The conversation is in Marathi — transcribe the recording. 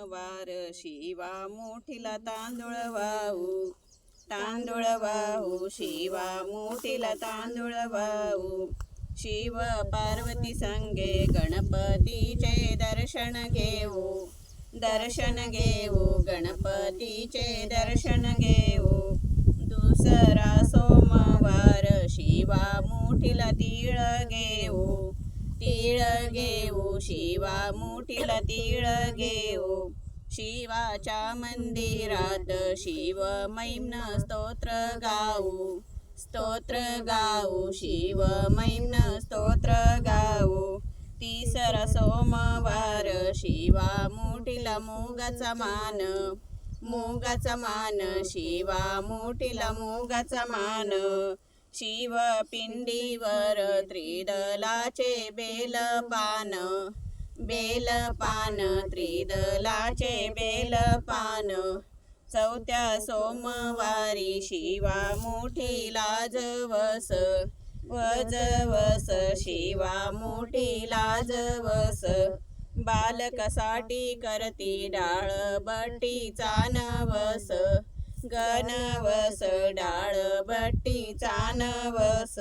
सोमवार शिवा मुठीला तांदूळ वाहू शिवा मुठीला तांदूळ वाहू शिव पार्वती संगे गणपतीचे दर्शन घेऊ गणपतीचे दर्शन घेऊ दुसरा सोमवार शिवा मुठीला तीळ घेऊ शिवा मुठीला तीळ घेऊ शिवाच्या मंदिरात शिव महिम्न स्तोत्र गाऊ शिव महिम्न स्तोत्र गाऊ तिसरा सोमवार शिवा मुठीला मुगाचा मान शिवा मुठीला मुगाचा मान शिव पिंडीवर त्रिदलाचे बेलपान त्रिदलाचे बेलपान चौथ्या सोमवारी शिवा मुठीला वजवस शिवा मुठीला जवस बालकासाठी करती डाळबट्टीचा नवस गणवस डाळबट्टीचा नवस